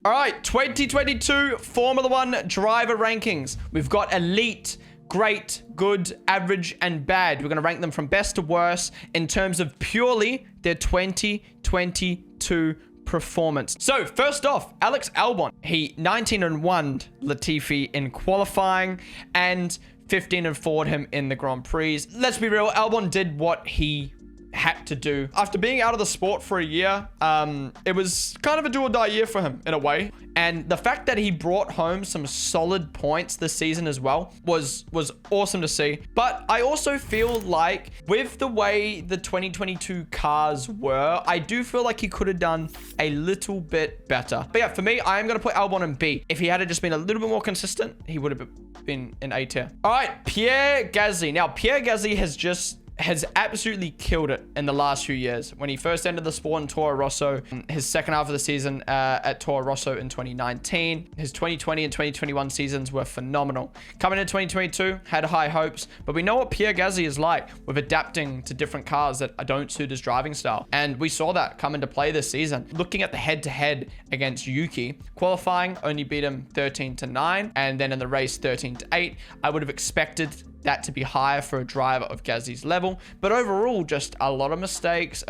All right, 2022 Formula One driver rankings. We've got elite, great, good, average, and bad. We're going to rank them from best to worst in terms of purely their 2022 performance. So first off, Alex Albon. He 19-1 Latifi in qualifying and 15-4 him in the Grand Prix. Let's be real, Albon did what he had to do. After being out of the sport for a year, it was kind of a do or die year for him in a way. And the fact that he brought home some solid points this season as well was awesome to see. But I also feel like with the way the 2022 cars were, I do feel like he could have done a little bit better. But yeah, for me, I am going to put Albon in B. If he had just been a little bit more consistent, he would have been in A tier. All right, Pierre Gasly. Now, Pierre Gasly has absolutely killed it in the last few years. When he first entered the sport in Toro Rosso, his second half of the season at Toro Rosso in 2019, his 2020 and 2021 seasons were phenomenal. Coming into 2022, had high hopes, but we know what Pierre Gasly is like with adapting to different cars that don't suit his driving style. And we saw that come into play this season. Looking at the head-to-head against Yuki, qualifying only beat him 13-9, and then in the race 13-8. I would have expected that to be higher for a driver of Gasly's level, but overall just a lot of mistakes,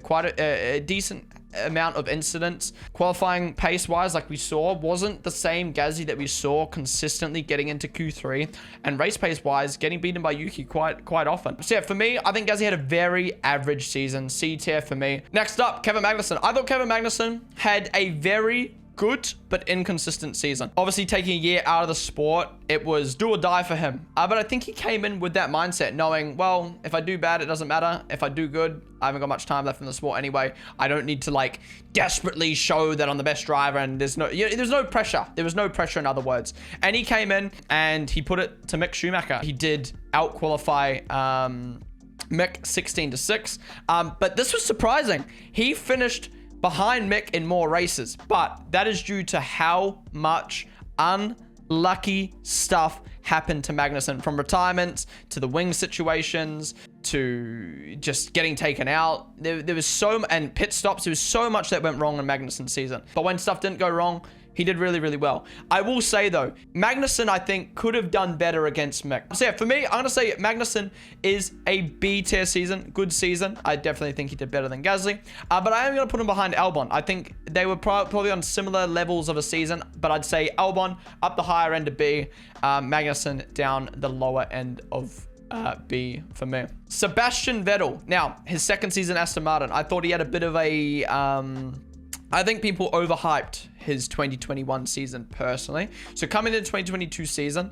quite a decent amount of incidents. Qualifying pace wise, like we saw, wasn't the same Gasly that we saw consistently getting into Q3, and race pace wise getting beaten by Yuki quite often. So yeah, for me, I think Gasly had a very average season. C tier for me. Next up, Kevin Magnussen. I thought Kevin Magnussen had a very good but inconsistent season. Obviously, taking a year out of the sport, it was do or die for him. But I think he came in with that mindset, knowing, well, if I do bad, it doesn't matter. If I do good, I haven't got much time left in the sport anyway. I don't need to like desperately show that I'm the best driver, and there's no pressure. There was no pressure, in other words. And he came in and he put it to Mick Schumacher. He did out-qualify Mick 16-6. But this was surprising. He finished behind Mick in more races, but that is due to how much unlucky stuff happened to Magnussen, from retirements to the wing situations to just getting taken out. There was and pit stops. There was so much that went wrong in Magnussen's season. But when stuff didn't go wrong, he did really well. I will say though, Magnussen, I think, could have done better against Mick. So yeah, for me, I'm going to say Magnussen is a B tier season, good season. I definitely think he did better than Gasly. But I am going to put him behind Albon. I think they were probably on similar levels of a season, but I'd say Albon up the higher end of B, Magnussen down the lower end of B for me. Sebastian Vettel. Now, his second season Aston Martin, I thought he had a bit of a I think people overhyped his 2021 season personally. So coming into 2022 season,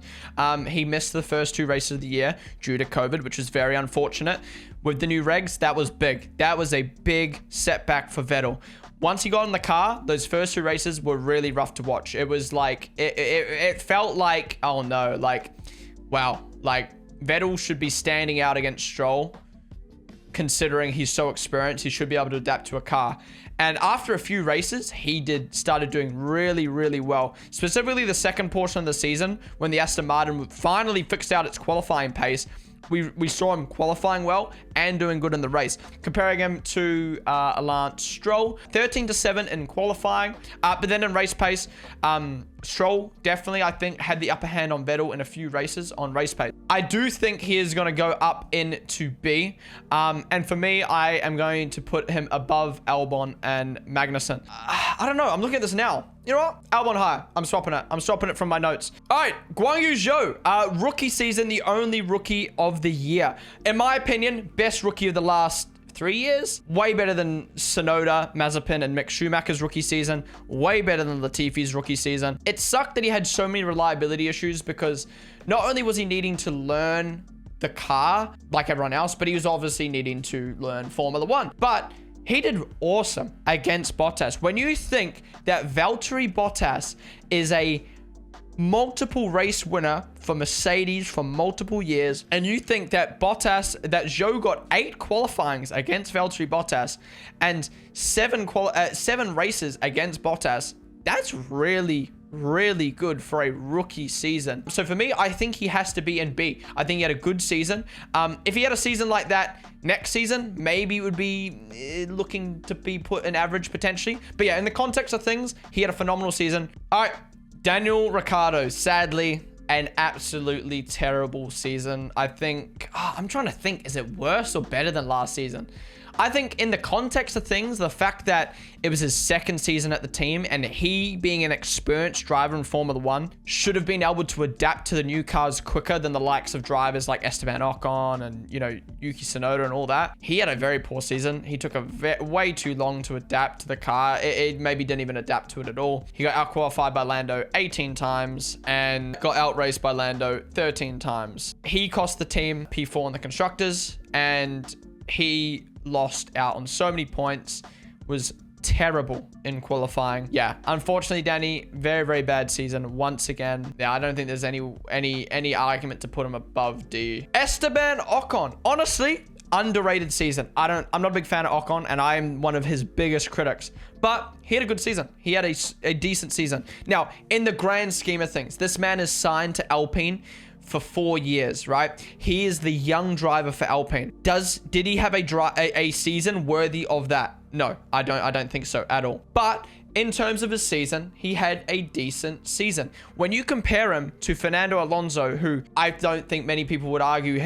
he missed the first two races of the year due to COVID, which was very unfortunate. With the new regs, that was big. That was a big setback for Vettel. Once he got in the car, those first two races were really rough to watch. It was like, it felt like, oh no, like, wow, like Vettel should be standing out against Stroll. Considering he's so experienced, he should be able to adapt to a car. And after a few races, he started doing really well. Specifically the second portion of the season, when the Aston Martin finally fixed out its qualifying pace, we saw him qualifying well and doing good in the race. Comparing him to Lance Stroll, 13-7 in qualifying, but then in race pace, Stroll definitely, I think, had the upper hand on Vettel in a few races on race pace. I do think he is going to go up into B. And for me, I am going to put him above Albon and Magnussen. I don't know. I'm looking at this now. You know what? Albon higher. I'm swapping it. I'm swapping it from my notes. All right. Guanyu Zhou. Rookie season, the only rookie of the year. In my opinion, best rookie of the last 3 years. Way better than Tsunoda, Mazepin, and Mick Schumacher's rookie season. Way better than Latifi's rookie season. It sucked that he had so many reliability issues, because not only was he needing to learn the car like everyone else, but he was obviously needing to learn Formula One. But he did awesome against Bottas. When you think that Valtteri Bottas is a multiple race winner for Mercedes for multiple years, and you think that Zhou got 8 qualifyings against Valtteri Bottas and 7 races against Bottas, that's really really good for a rookie season. So for me, I think he has to be in B. I think he had a good season. If he had a season like that next season, maybe it would be looking to be put in average potentially. But yeah, in the context of things, he had a phenomenal season. All right, Daniel Ricciardo, sadly, an absolutely terrible season. I think, I'm trying to think, is it worse or better than last season? I think in the context of things, the fact that it was his second season at the team and he being an experienced driver in Formula 1 should have been able to adapt to the new cars quicker than the likes of drivers like Esteban Ocon and, Yuki Tsunoda and all that. He had a very poor season. He took way too long to adapt to the car. It maybe didn't even adapt to it at all. He got out-qualified by Lando 18 times and got outraced by Lando 13 times. He cost the team P4 in the constructors, and he lost out on so many points, was terrible in qualifying. Yeah, unfortunately, Danny, very, very bad season once again. Yeah, I don't think there's any argument to put him above D. Esteban Ocon, honestly, underrated season. I'm not a big fan of Ocon, and I'm one of his biggest critics, but he had a good season. He had a decent season. Now, in the grand scheme of things, this man is signed to Alpine for 4 years, right? He is the young driver for Alpine. Did he have a season worthy of that? No, I don't think so at all. But in terms of his season, he had a decent season. When you compare him to Fernando Alonso, who I don't think many people would argue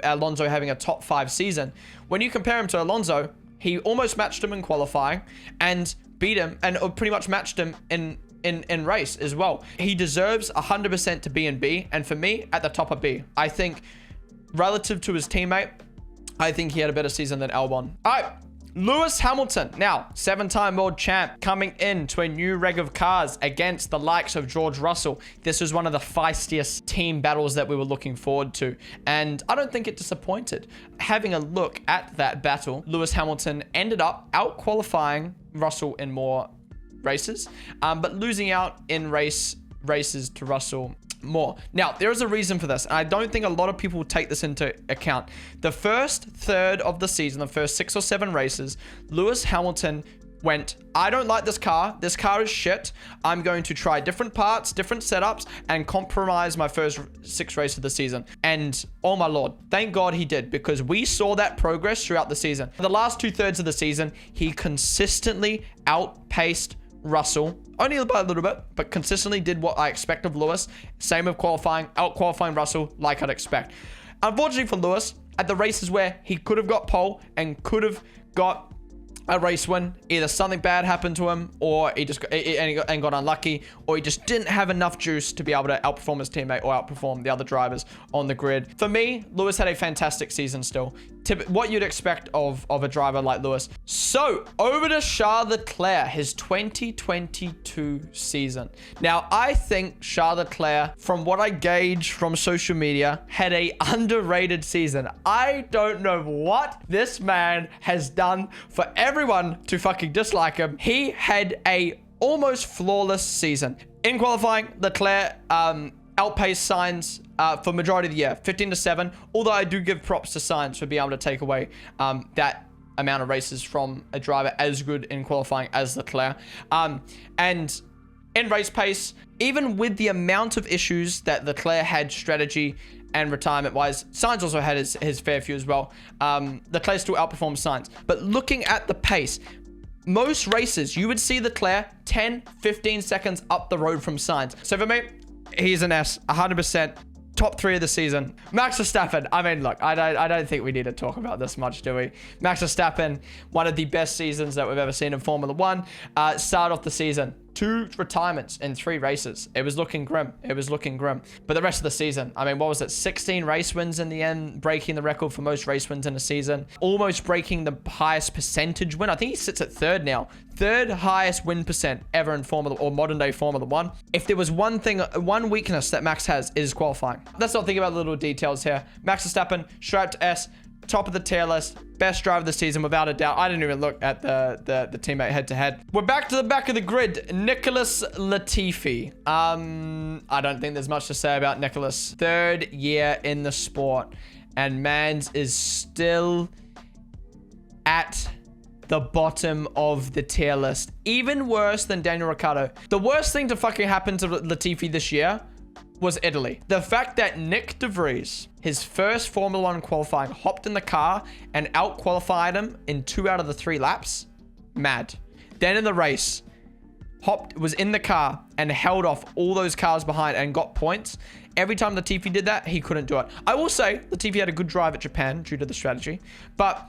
Alonso having a top 5 season. When you compare him to Alonso, he almost matched him in qualifying and beat him, and pretty much matched him in race as well. He deserves 100% to be in B, and for me, at the top of B. I think relative to his teammate, I think he had a better season than Albon. All right, Lewis Hamilton, now 7-time world champ, coming into a new reg of cars against the likes of George Russell. This was one of the feistiest team battles that we were looking forward to, and I don't think it disappointed. Having a look at that battle, Lewis Hamilton ended up out-qualifying Russell in more races, but losing out in races to Russell more. Now, there is a reason for this, and I don't think a lot of people will take this into account. The first third of the season, the first 6 or 7 races, Lewis Hamilton went, I don't like this car. This car is shit. I'm going to try different parts, different setups, and compromise my first 6 races of the season. And oh my lord, thank God he did, because we saw that progress throughout the season. For the last 2/3 of the season, he consistently outpaced Russell, only by a little bit, but consistently did what I expect of Lewis. Same with qualifying, out-qualifying Russell like I'd expect. Unfortunately for Lewis, at the races where he could have got pole and could have got a race win, either something bad happened to him, or he just got unlucky, or he just didn't have enough juice to be able to outperform his teammate or outperform the other drivers on the grid. For me, Lewis had a fantastic season still. What you'd expect of a driver like Lewis. So, over to Charles Leclerc, his 2022 season. Now, I think Charles Leclerc, from what I gauge from social media, had a underrated season. I don't know what this man has done for everyone to fucking dislike him. He had a almost flawless season. In qualifying, Leclerc outpaced Sainz for majority of the year, 15-7. Although I do give props to Sainz for being able to take away that amount of races from a driver as good in qualifying as Leclerc. And in race pace, even with the amount of issues that Leclerc had strategy and retirement-wise, Sainz also had his fair few as well. Leclerc still outperformed Sainz. But looking at the pace, most races, you would see Leclerc 10, 15 seconds up the road from Sainz. So for me, he's an S, 100%. Top 3 of the season. Max Verstappen. I mean, look, I don't think we need to talk about this much, do we? Max Verstappen, one of the best seasons that we've ever seen in Formula 1. Started off the season, 2 retirements in 3 races. It was looking grim. It was looking grim. But the rest of the season, I mean, what was it? 16 race wins in the end, breaking the record for most race wins in a season. Almost breaking the highest percentage win. I think he sits at 3rd now. 3rd highest win percent ever in Formula or modern day Formula 1. If there was one weakness that Max has, it is qualifying. Let's not think about the little details here. Max Verstappen, straight to S, top of the tier list, best driver of the season without a doubt. I didn't even look at the teammate head to head. We're back to the back of the grid. Nicholas Latifi. I don't think there's much to say about Nicholas. 3rd year in the sport, and Mans is still at the bottom of the tier list. Even worse than Daniel Ricciardo. The worst thing to fucking happen to Latifi this year was Italy. The fact that Nick de Vries, his first Formula 1 qualifying, hopped in the car and out-qualified him in 2 out of the 3 laps. Mad. Then in the race, was in the car and held off all those cars behind and got points. Every time Latifi did that, he couldn't do it. I will say, Latifi had a good drive at Japan due to the strategy. But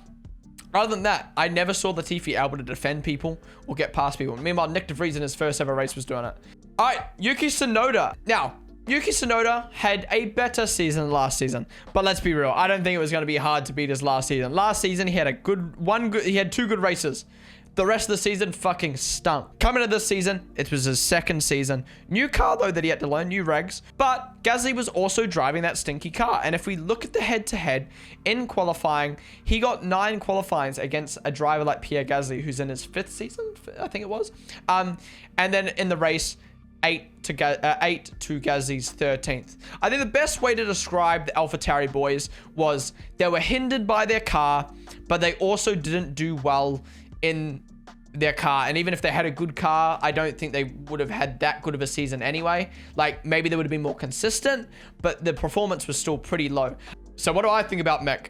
other than that, I never saw Latifi able to defend people or get past people. Meanwhile, Nick de Vries in his first ever race was doing it. All right, Yuki Tsunoda. Now, Yuki Tsunoda had a better season than last season, but let's be real. I don't think it was going to be hard to beat his last season. Last season, he had he had 2 good races. The rest of the season fucking stunk. Coming into this season, it was his second season. New car, though, that he had to learn, new regs. But Gasly was also driving that stinky car. And if we look at the head-to-head in qualifying, he got 9 qualifyings against a driver like Pierre Gasly, who's in his 5th season, I think it was. And then in the race, 8 to Gasly's 13th. I think the best way to describe the AlphaTauri boys was they were hindered by their car, but they also didn't do well in their car. And even if they had a good car, I don't think they would have had that good of a season anyway. Like, maybe they would have been more consistent, but the performance was still pretty low. So what do I think about Mick?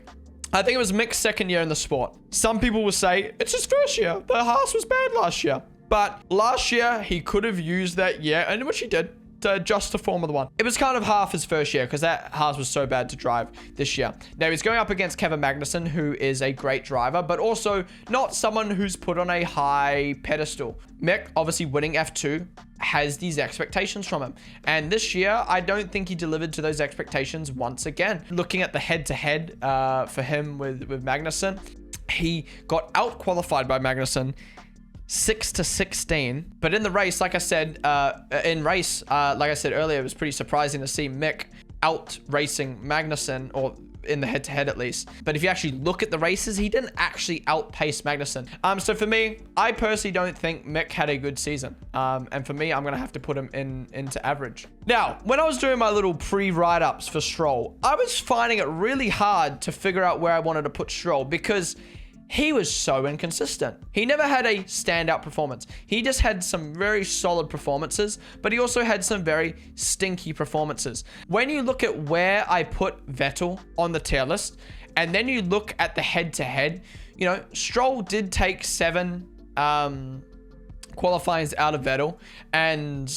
I think it was Mick's second year in the sport. Some people will say it's his first year. The Haas was bad last year. But last year, he could have used that year, and which he did, to adjust to Formula 1. It was kind of half his first year because that Haas was so bad to drive this year. Now, he's going up against Kevin Magnussen, who is a great driver, but also not someone who's put on a high pedestal. Mick, obviously winning F2, has these expectations from him. And this year, I don't think he delivered to those expectations once again. Looking at the head-to-head for him with Magnussen, he got out-qualified by Magnussen 6-16, but in the race, like I said, like I said earlier, it was pretty surprising to see Mick out racing Magnussen, or in the head-to-head at least. But if you actually look at the races, he didn't actually outpace Magnussen. So for me, I personally don't think Mick had a good season. And for me, I'm gonna have to put him into average. Now, when I was doing my little pre-write-ups for Stroll, I was finding it really hard to figure out where I wanted to put Stroll because he was so inconsistent. He never had a standout performance. He just had some very solid performances, but he also had some very stinky performances. When you look at where I put Vettel on the tier list, and then you look at the head-to-head, you know, Stroll did take 7 qualifyings out of Vettel and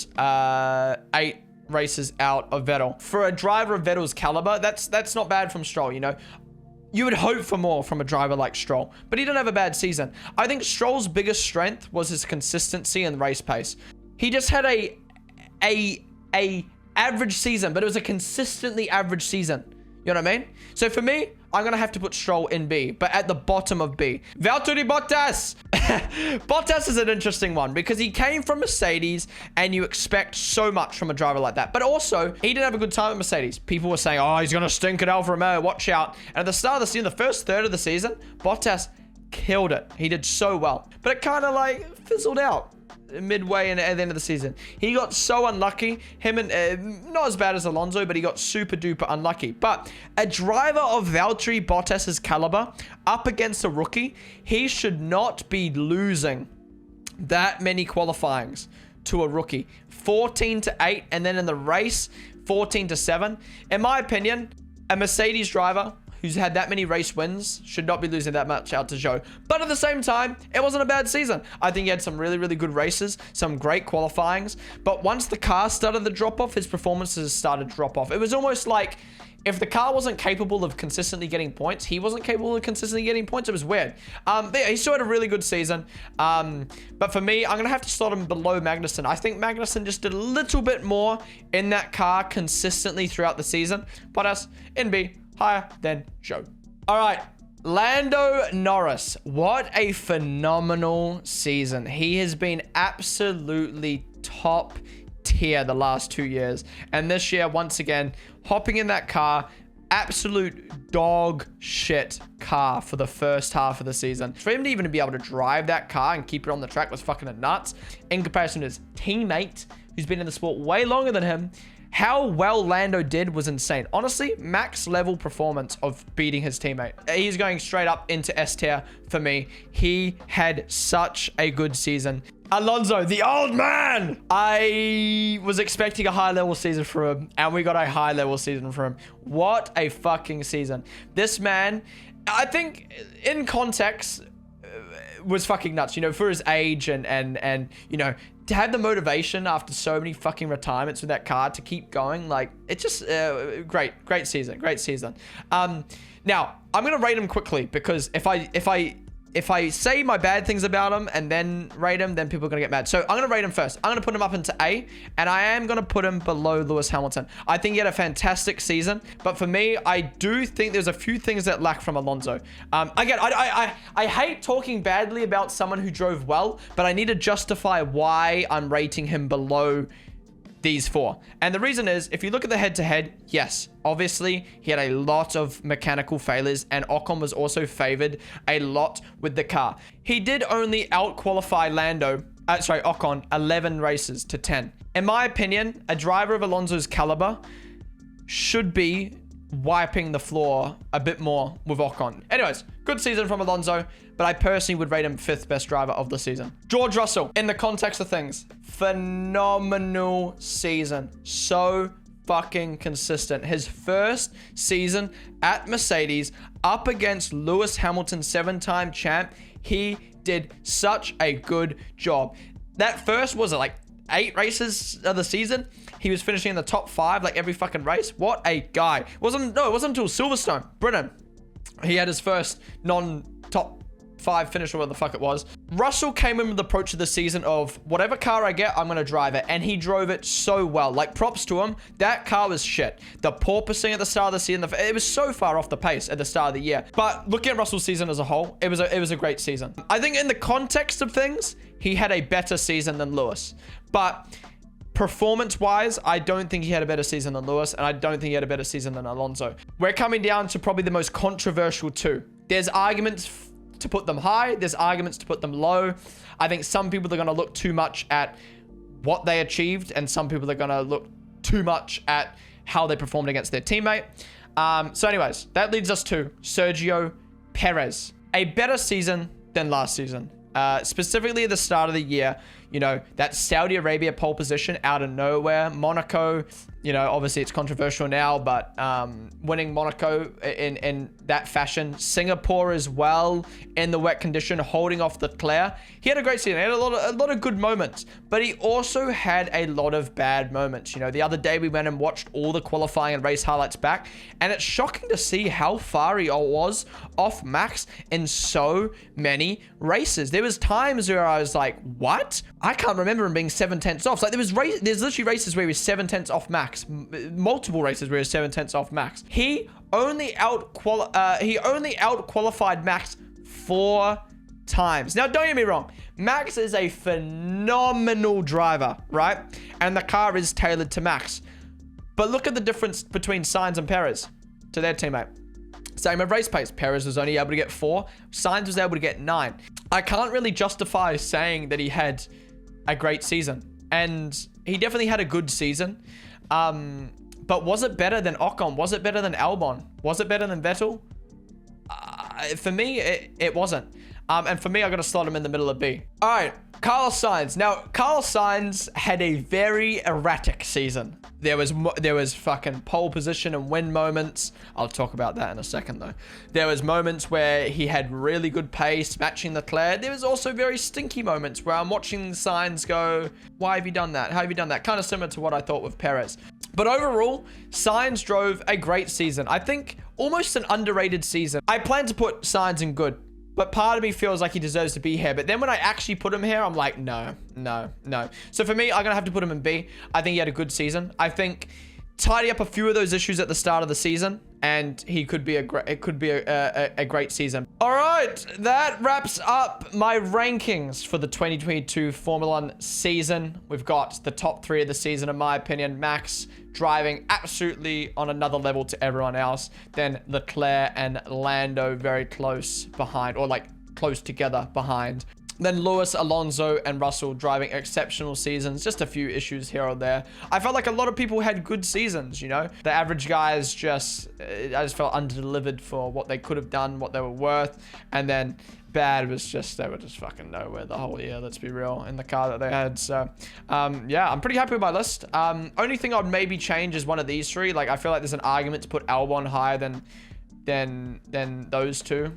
8 races out of Vettel. For a driver of Vettel's caliber, that's not bad from Stroll, you know. You would hope for more from a driver like Stroll, but he didn't have a bad season. I think Stroll's biggest strength was his consistency and race pace. He just had a average season, but it was a consistently average season. You know what I mean? So for me, I'm going to have to put Stroll in B, but at the bottom of B. Valtteri Bottas. Bottas is an interesting one because he came from Mercedes and you expect so much from a driver like that. But also, he didn't have a good time at Mercedes. People were saying, oh, he's going to stink at Alfa Romeo, watch out. And at the start of the season, the first third of the season, Bottas killed it. He did so well. But it kind of like fizzled out midway and at the end of the season. He got so unlucky. Him and not as bad as Alonso, but he got super duper unlucky. But a driver of Valtteri Bottas's caliber up against a rookie, he should not be losing that many qualifyings to a rookie. 14-8, and then in the race 14-7. In my opinion, a Mercedes driver who's had that many race wins should not be losing that much out to Zhou. But at the same time, it wasn't a bad season. I think he had some really, really good races, some great qualifyings. But once the car started to drop off, his performances started to drop off. It was almost like if the car wasn't capable of consistently getting points, he wasn't capable of consistently getting points. It was weird. But yeah, he still had a really good season. But for me, I'm going to have to slot him below Magnussen. I think Magnussen just did a little bit more in that car consistently throughout the season. Bottas in B, higher than Zhou. All right, Lando Norris. What a phenomenal season. He has been absolutely top tier the last 2 years. And this year, once again, hopping in that car, absolute dog shit car for the first half of the season. For him to even be able to drive that car and keep it on the track was fucking nuts. In comparison to his teammate, who's been in the sport way longer than him, how well Lando did was insane. Honestly, max level performance of beating his teammate. He's going straight up into S tier for me. He had such a good season. Alonso, the old man. I was expecting a high level season for him, and we got a high level season for him. What a fucking season. This man, I think in context, was fucking nuts, you know, for his age and you know, to have the motivation after so many fucking retirements with that car to keep going. Like, it's just great season. Now I'm gonna rate him quickly, because if I say my bad things about him and then rate him, then people are going to get mad. So I'm going to rate him first. I'm going to put him up into A, and I am going to put him below Lewis Hamilton. I think he had a fantastic season, but for me, I do think there's a few things that lack from Alonso. Again, I hate talking badly about someone who drove well, but I need to justify why I'm rating him below these four. And the reason is, if you look at the head-to-head, yes, obviously he had a lot of mechanical failures, and Ocon was also favored a lot with the car. He did only out-qualify Ocon 11 races to 10. In my opinion, a driver of Alonso's caliber should be wiping the floor a bit more with Ocon. Anyways, good season from Alonso, but I personally would rate him 5th best driver of the season. George Russell, in the context of things, phenomenal season. So fucking consistent. His first season at Mercedes up against Lewis Hamilton, 7-time champ. He did such a good job. That first, was it like 8 races of the season? He was finishing in the top 5 like every fucking race. What a guy. It wasn't until Silverstone, Britain, he had his first non-top 5 finish, or what the fuck it was. Russell came in with the approach of the season of, whatever car I get, I'm going to drive it. And he drove it so well. Like, props to him. That car was shit. The porpoising at the start of the season, it was so far off the pace at the start of the year. But looking at Russell's season as a whole, it was a great season. I think in the context of things, he had a better season than Lewis. But performance-wise, I don't think he had a better season than Lewis, and I don't think he had a better season than Alonso. We're coming down to probably the most controversial two. There's arguments to put them high. There's arguments to put them low. I think some people are going to look too much at what they achieved, and some people are going to look too much at how they performed against their teammate. So anyways, that leads us to Sergio Perez. A better season than last season. Specifically at the start of the year, you know, that Saudi Arabia pole position out of nowhere. Monaco, you know, obviously it's controversial now, but winning Monaco in that fashion. Singapore as well, in the wet condition, holding off Leclerc. He had a great season. He had a lot of good moments, but he also had a lot of bad moments. You know, the other day we went and watched all the qualifying and race highlights back, and it's shocking to see how far he was off Max in so many races. There was times where I was like, what? I can't remember him being 7/10 off. Like, there's literally races where he was 7/10 off Max. Multiple races where he was 7/10 off Max. He only out-qualified Max 4 times. Now, don't get me wrong. Max is a phenomenal driver, right? And the car is tailored to Max. But look at the difference between Sainz and Perez to their teammate. Same of race pace. Perez was only able to get 4. Sainz was able to get 9. I can't really justify saying that he had a great season. And he definitely had a good season. But was it better than Ocon? Was it better than Albon? Was it better than Vettel? For me, it wasn't. And for me, I got to slot him in the middle of B. All right, Carlos Sainz. Now, Carlos Sainz had a very erratic season. There was fucking pole position and win moments. I'll talk about that in a second, though. There was moments where he had really good pace, matching Leclerc. There was also very stinky moments where I'm watching Sainz go, why have you done that? How have you done that? Kind of similar to what I thought with Perez. But overall, Sainz drove a great season. I think almost an underrated season. I plan to put Sainz in good, but part of me feels like he deserves to be here. But then when I actually put him here, I'm like, no. So for me, I'm going to have to put him in B. I think he had a good season. I think tidy up a few of those issues at the start of the season, and he could be a great season. All right, that wraps up my rankings for the 2022 Formula 1 season. We've got the top 3 of the season, in my opinion. Max driving absolutely on another level to everyone else. Then Leclerc and Lando very close behind, or like close together behind. Then Lewis, Alonso, and Russell driving exceptional seasons. Just a few issues here or there. I felt like a lot of people had good seasons, you know? The average guys just, I just felt under-delivered for what they could have done, what they were worth. And then bad was just, they were just fucking nowhere the whole year, let's be real, in the car that they had. So, yeah, I'm pretty happy with my list. Only thing I'd maybe change is one of these three. Like, I feel like there's an argument to put Albon higher than those two.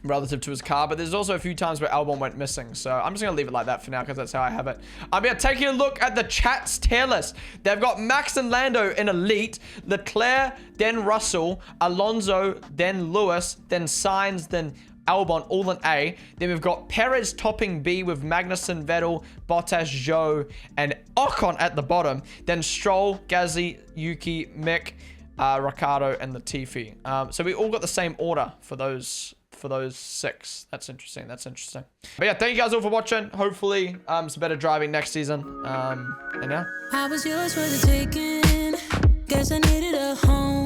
Relative to his car, but there's also a few times where Albon went missing, so I'm just gonna leave it like that for now because that's how I have it. I'm gonna take a look at the chat's tier list. They've got Max and Lando in elite, Leclerc, then Russell, Alonso, then Lewis, then Sainz, then Albon, all in A. Then we've got Perez topping B with Magnussen, Vettel, Bottas, Zhou, and Ocon at the bottom. Then Stroll, Gasly, Yuki, Mick, Ricciardo, and Latifi. So we all got the same order for those six. That's interesting. That's interesting. But yeah, thank you guys all for watching. Hopefully, some better driving next season. And yeah. I was yours for the taking. Guess I needed a home.